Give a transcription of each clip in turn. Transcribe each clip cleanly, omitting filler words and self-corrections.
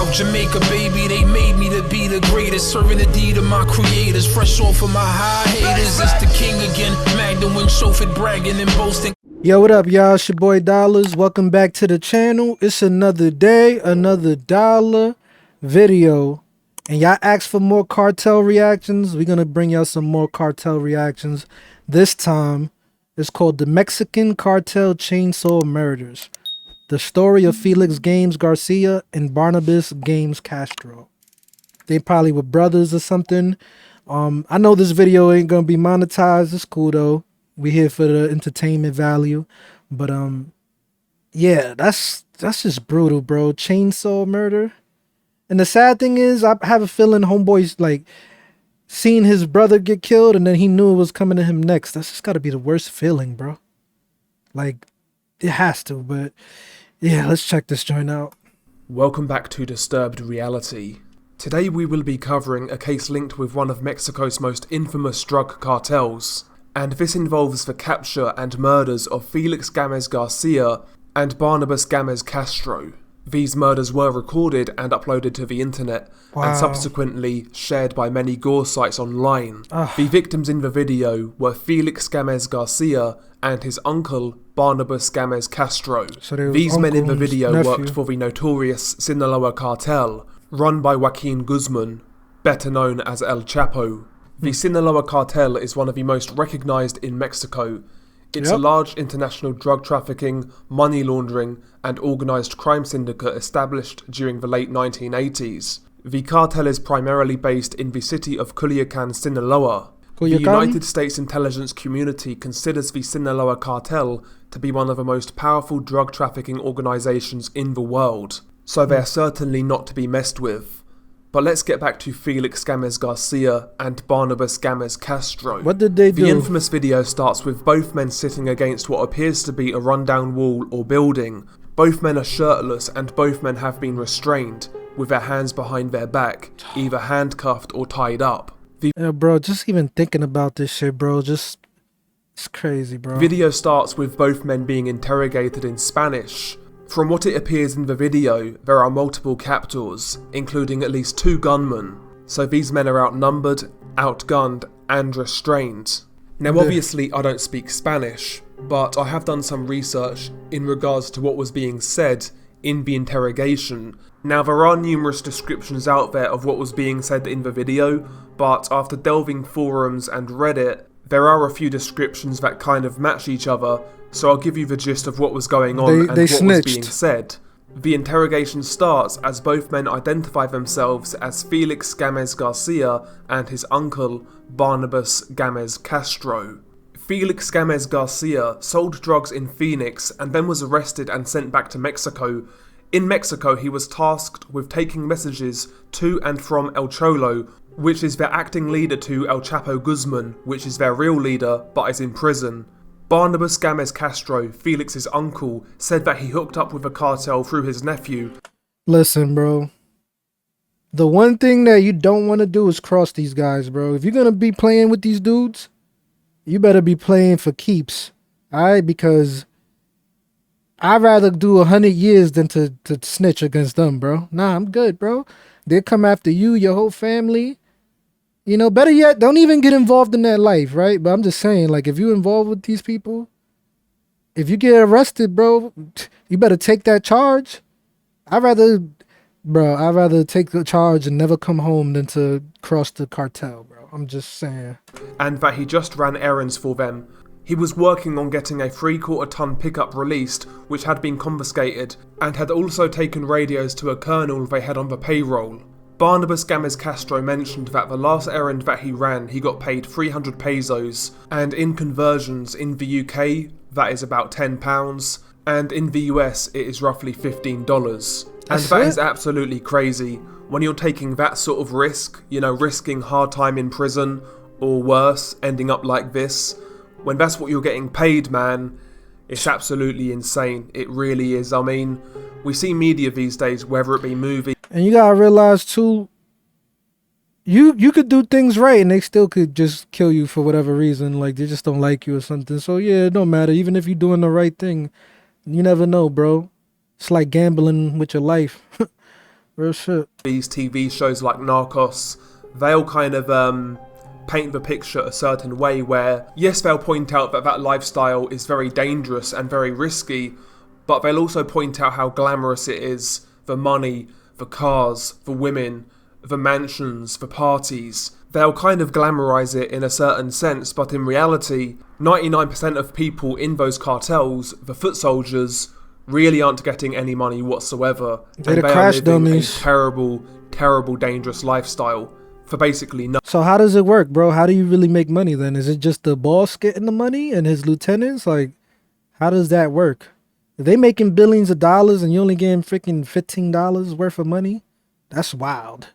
South Jamaica, baby, they made me to be the greatest. Serving the deed of my creators, fresh off of my high haters. It's the king again, Magdalene, chauffeured, bragging and boasting. Yo, what up, y'all? It's your boy Dollars. Welcome back to the channel. It's another day, another dollar video. And y'all asked for more cartel reactions. We're going to bring y'all some more cartel reactions. This time, it's called The Mexican Cartel Chainsaw Murders. The story of Felix Games Garcia and Barnabas Games Castro. They probably were brothers or something. I know this video ain't going to be monetized. It's cool, though. We here for the entertainment value. But, yeah, that's just brutal, bro. Chainsaw murder. And the sad thing is, I have a feeling homeboy's like seen his brother get killed and then he knew it was coming to him next. That's just got to be the worst feeling, bro. Like, it has to, but yeah, let's check this joint out. Welcome back to Disturbed Reality. Today we will be covering a case linked with one of Mexico's most infamous drug cartels, and this involves the capture and murders of Felix Games Garcia and Barnabas Games Castro. These murders were recorded and uploaded to the internet, and subsequently shared by many gore sites online. The victims in the video were Felix Games Garcia and his uncle, Barnabas Games Castro. So these men in the video worked for the notorious Sinaloa Cartel, run by Joaquin Guzman, better known as El Chapo. The Sinaloa Cartel is one of the most recognized in Mexico. It's a large international drug trafficking, money laundering, and organized crime syndicate established during the late 1980s. The cartel is primarily based in the city of Culiacan, Sinaloa. The United States intelligence community considers the Sinaloa Cartel to be one of the most powerful drug trafficking organizations in the world, so they're certainly not to be messed with. But let's get back to Felix Games Garcia and Barnabas Games Castro. What did they do? The infamous video starts with both men sitting against what appears to be a rundown wall or building. Both men are shirtless and both men have been restrained, with their hands behind their back, either handcuffed or tied up. Yeah, bro, just even thinking about this shit, bro, it's crazy, bro. Video starts with both men being interrogated in Spanish. From what it appears in the video, there are multiple captors, including at least 2 gunmen, so these men are outnumbered, outgunned, and restrained. Now obviously I don't speak Spanish, but I have done some research in regards to what was being said in the interrogation. Now there are numerous descriptions out there of what was being said in the video, but after delving forums and Reddit, there are a few descriptions that kind of match each other, so I'll give you the gist of what was going on and what was being said. The interrogation starts as both men identify themselves as Felix Games Garcia and his uncle, Barnabas Games Castro. Felix Games Garcia sold drugs in Phoenix and then was arrested and sent back to Mexico. In Mexico, he was tasked with taking messages to and from El Cholo, which is their acting leader to El Chapo Guzman, which is their real leader but is in prison. Barnabas Games Castro, Felix's uncle, said that he hooked up with the cartel through his nephew. Listen, bro. The one thing that you don't want to do is cross these guys, bro. If you're going to be playing with these dudes, you better be playing for keeps. Alright? Because I'd rather do 100 years than to snitch against them, bro. Nah, I'm good, bro. They'll come after you, your whole family. You know, better yet, don't even get involved in that life, right? But I'm just saying, like, if you're involved with these people, if you get arrested, bro, you better take that charge. I'd rather take the charge and never come home than to cross the cartel, bro. I'm just saying. And that he just ran errands for them. He was working on getting a 3/4-ton pickup released, which had been confiscated, and had also taken radios to a colonel they had on the payroll. Barnabas Games Castro mentioned that the last errand that he ran, he got paid 300 pesos, and in conversions in the UK, that is about £10, and in the US, it is roughly $15. And that is absolutely crazy. When you're taking that sort of risk, you know, risking hard time in prison, or worse, ending up like this, when that's what you're getting paid, man, it's absolutely insane. It really is. I mean, we see media these days, whether it be movies. And you gotta realize too, you could do things right and they still could just kill you for whatever reason. Like they just don't like you or something. So yeah, it don't matter. Even if you're doing the right thing, you never know, bro. It's like gambling with your life. Real shit. These TV shows like Narcos, they'll kind of paint the picture a certain way where, yes, they'll point out that that lifestyle is very dangerous and very risky, but they'll also point out how glamorous it is, the money, the cars, the women, the mansions, the parties. They'll kind of glamorize it in a certain sense, but in reality, 99% of people in those cartels, the foot soldiers, really aren't getting any money whatsoever. They're and the they crash are living dummies. a terrible, terrible, dangerous lifestyle for basically nothing. So how does it work, bro? How do you really make money then? Is it just the boss getting the money and his lieutenants? Like, how does that work? If they making billions of dollars and you only getting freaking $15 worth of money, that's wild.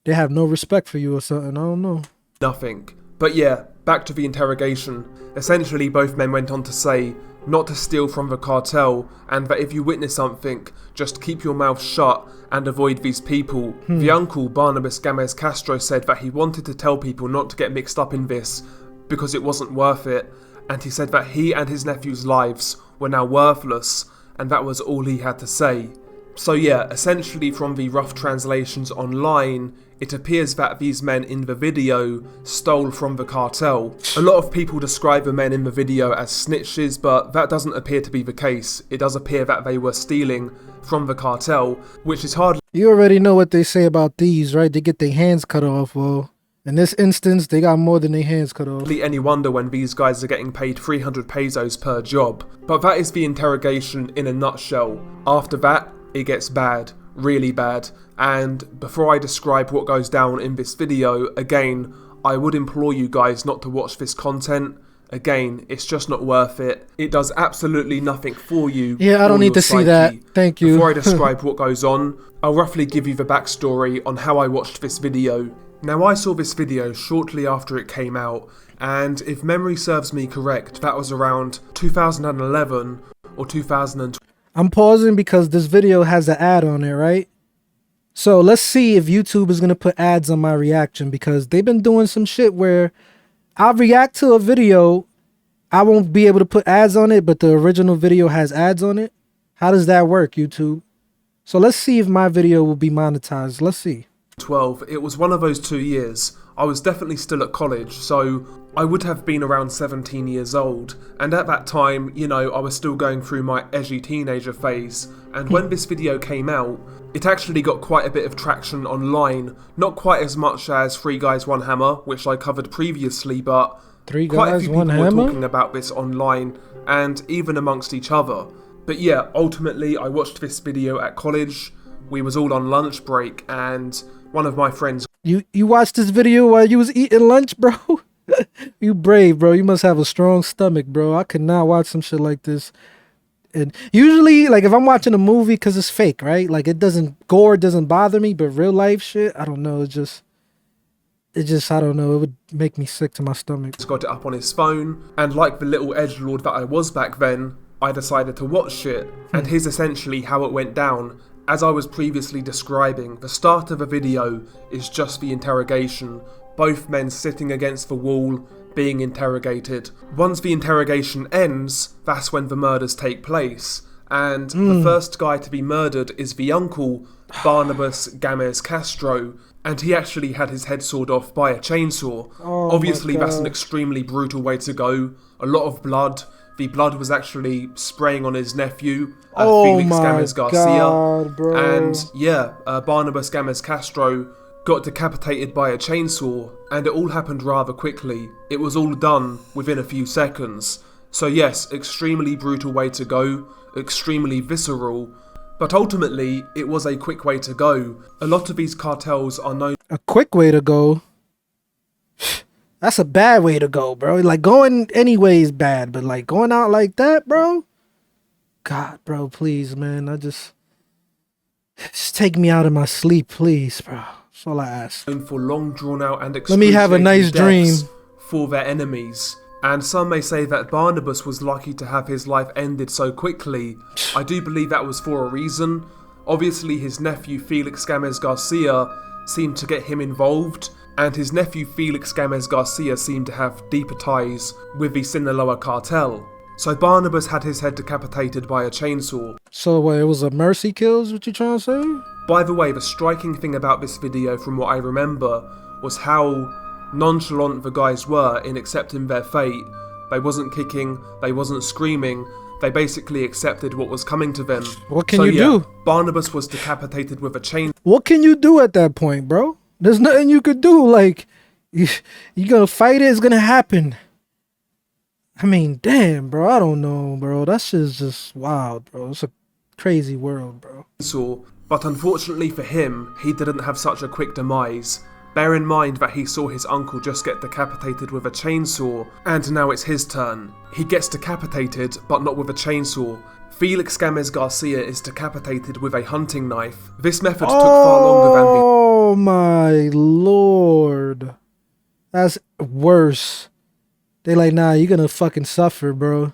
They have no respect for you or something. I don't know. Nothing. But yeah, back to the interrogation. Essentially, both men went on to say not to steal from the cartel, and that if you witness something, just keep your mouth shut and avoid these people. The uncle, Barnabas Gamez Castro, said that he wanted to tell people not to get mixed up in this because it wasn't worth it, and he said that he and his nephew's lives were now worthless, and that was all he had to say. So yeah, essentially from the rough translations online, it appears that these men in the video stole from the cartel. A lot of people describe the men in the video as snitches, but that doesn't appear to be the case. It does appear that they were stealing from the cartel, which is hardly... You already know what they say about thieves, right? They get their hands cut off. Well, in this instance, they got more than their hands cut off. any wonder when these guys are getting paid 300 pesos per job. But that is the interrogation in a nutshell. After that, it gets bad, really bad, and before I describe what goes down in this video, again, I would implore you guys not to watch this content. Again, it's just not worth it. It does absolutely nothing for you. Yeah, I don't need to see that. Thank you. Before I describe what goes on, I'll roughly give you the backstory on how I watched this video. Now, I saw this video shortly after it came out, and if memory serves me correct, that was around 2011 or 2012. I'm pausing because this video has an ad on it, right? So let's see if YouTube is going to put ads on my reaction, because they've been doing some shit where I'll react to a video, I won't be able to put ads on it, but the original video has ads on it. How does that work, YouTube? So let's see if my video will be monetized. Let's see. 12. It was one of those 2 years. I was definitely still at college, so I would have been around 17 years old, and at that time, you know, I was still going through my edgy teenager phase, and when this video came out, it actually got quite a bit of traction online, not quite as much as 3 Guys 1 Hammer, which I covered previously, but 3 quite a Guys few 1 people Hammer? were talking about this online, and even amongst each other. But yeah, ultimately I watched this video at college, we was all on lunch break, and one of my friends... You watched this video while you was eating lunch, bro? You brave, bro. You must have a strong stomach, bro. I could not watch some shit like this. And usually, like, if I'm watching a movie, because it's fake, right? Like, gore doesn't bother me, but real life shit, I don't know. It just, I don't know. It would make me sick to my stomach. got it up on his phone, and like the little edgelord that I was back then, I decided to watch it, and here's essentially how it went down. As I was previously describing, the start of the video is just the interrogation, both men sitting against the wall, being interrogated. Once the interrogation ends, that's when the murders take place, and the first guy to be murdered is the uncle, Barnabas Gamez Castro, and he actually had his head sawed off by a chainsaw. Oh, obviously, my that's an God. extremely brutal way to go. A lot of blood. The blood was actually spraying on his nephew, Felix Gamez Garcia. God, bro. And yeah, Barnabas Gamez Castro got decapitated by a chainsaw, and it all happened rather quickly. It was all done within a few seconds. So yes, extremely brutal way to go, extremely visceral, but ultimately it was a quick way to go. A lot of these cartels are known... A quick way to go? That's a bad way to go, bro. Like, going anyway is bad, but like going out like that, bro? God, bro, please, man. Just take me out of my sleep, please, bro. That's all I ask. known for long drawn out and Let me have a nice dream. deaths for their enemies. And some may say that Barnabas was lucky to have his life ended so quickly. I do believe that was for a reason. Obviously his nephew Felix Gamez Garcia seemed to get him involved, and his nephew Felix Gamez Garcia seemed to have deeper ties with the Sinaloa Cartel. So Barnabas had his head decapitated by a chainsaw. So what, it was a mercy kill is what you trying to say? By the way, the striking thing about this video from what I remember was how nonchalant the guys were in accepting their fate. They wasn't kicking, they wasn't screaming, they basically accepted what was coming to them. What can you do? Barnabas was decapitated with a chain. What can you do at that point, bro? There's nothing you could do. Like, you gonna fight it, it's gonna happen. I mean, damn, bro, I don't know, bro. That shit's just wild, bro. It's a crazy world, bro. But unfortunately for him, he didn't have such a quick demise. Bear in mind that he saw his uncle just get decapitated with a chainsaw, and now it's his turn. He gets decapitated, but not with a chainsaw. Felix Gamez Garcia is decapitated with a hunting knife. This method took far longer than the— Oh my lord. That's worse. They like, nah, you're gonna fucking suffer, bro.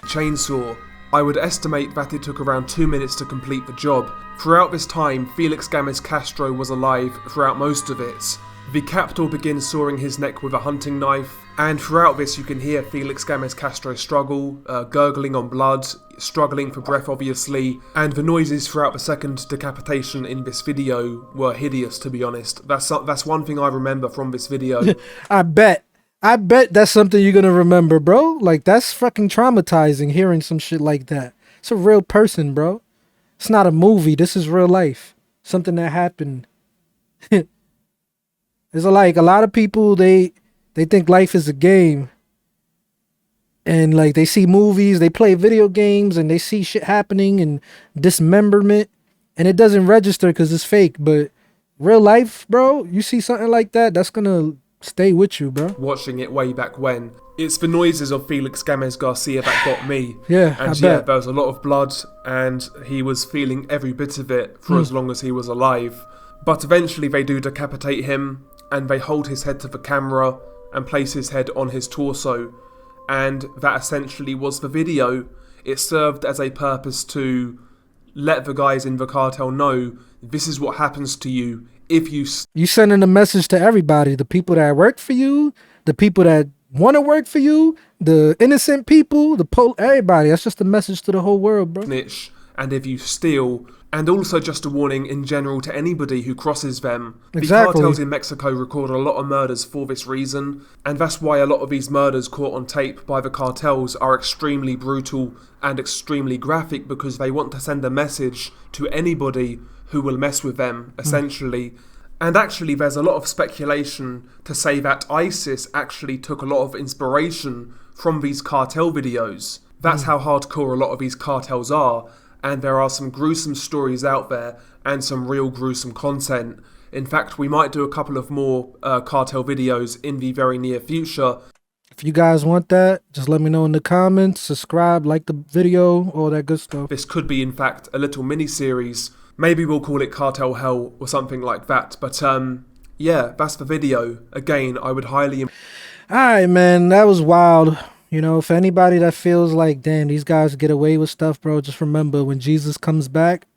chainsaw. I would estimate that it took around 2 minutes to complete the job. Throughout this time, Felix Gamez Castro was alive throughout most of it. The captor begins sawing his neck with a hunting knife, and throughout this you can hear Felix Gamez Castro struggle, gurgling on blood, struggling for breath obviously, and the noises throughout the second decapitation in this video were hideous, to be honest. That's one thing I remember from this video. I bet that's something you're gonna remember, bro. Like, that's fucking traumatizing hearing some shit like that. It's a real person, bro. It's not a movie. This is real life. Something that happened. It's like a lot of people, they think life is a game. And like they see movies, they play video games, and they see shit happening and dismemberment, and it doesn't register because it's fake. But real life, bro, you see something like that, that's gonna stay with you, bro. Watching it way back when. It's the noises of Felix Gamez Garcia that got me. Yeah, and yeah, there was a lot of blood, and he was feeling every bit of it for as long as he was alive. But eventually they do decapitate him, and they hold his head to the camera and place his head on his torso. And that essentially was the video. It served as a purpose to let the guys in the cartel know this is what happens to you if you sending a message to everybody, the people that work for you, the people that want to work for you, the innocent people, everybody. That's just a message to the whole world, bro. snitch, and if you steal, and also just a warning in general to anybody who crosses them. Exactly. The cartels in Mexico record a lot of murders for this reason, and that's why a lot of these murders caught on tape by the cartels are extremely brutal and extremely graphic, because they want to send a message to anybody who will mess with them, essentially. And actually there's a lot of speculation to say that ISIS actually took a lot of inspiration from these cartel videos. That's how hardcore a lot of these cartels are. And there are some gruesome stories out there and some real gruesome content. In fact, we might do a couple of more cartel videos in the very near future. If you guys want that, just let me know in the comments, subscribe, like the video, all that good stuff. This could be, in fact, a little mini-series. Maybe we'll call it Cartel Hell or something like that. But yeah, that's the video. Again, I would highly... Alright, man, that was wild. You know, for anybody that feels like, damn, these guys get away with stuff, bro, just remember, when Jesus comes back,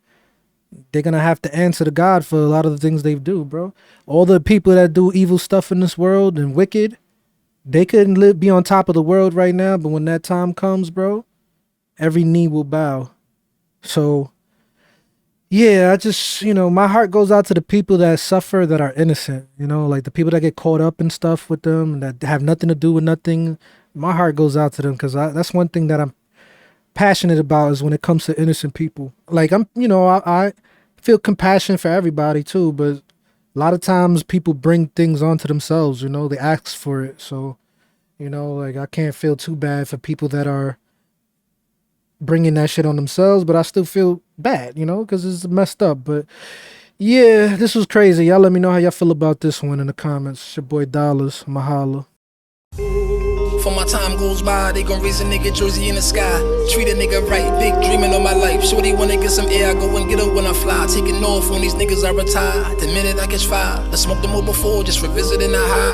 they're going to have to answer to God for a lot of the things they do, bro. All the people that do evil stuff in this world and wicked, they couldn't be on top of the world right now, but when that time comes, bro, every knee will bow. So, yeah, I just, you know, my heart goes out to the people that suffer that are innocent, you know, like the people that get caught up in stuff with them, that have nothing to do with nothing. My heart goes out to them, because that's one thing that I'm passionate about, is when it comes to innocent people. Like, I feel compassion for everybody too, but a lot of times people bring things onto themselves, you know, they ask for it. So, you know, like, I can't feel too bad for people that are bringing that shit on themselves, but I still feel bad, you know, because it's messed up. But yeah, this was crazy. Y'all let me know how y'all feel about this one in the comments. It's your boy Dollars. Mahalo. For my time goes by, they gon' raise a nigga jersey in the sky. Treat a nigga right, big dreaming on my life. Shorty wanna get some air, I go and get her when I fly. Taking off when these niggas are retired. The minute I catch fire, I smoked them all before, just revisiting the high.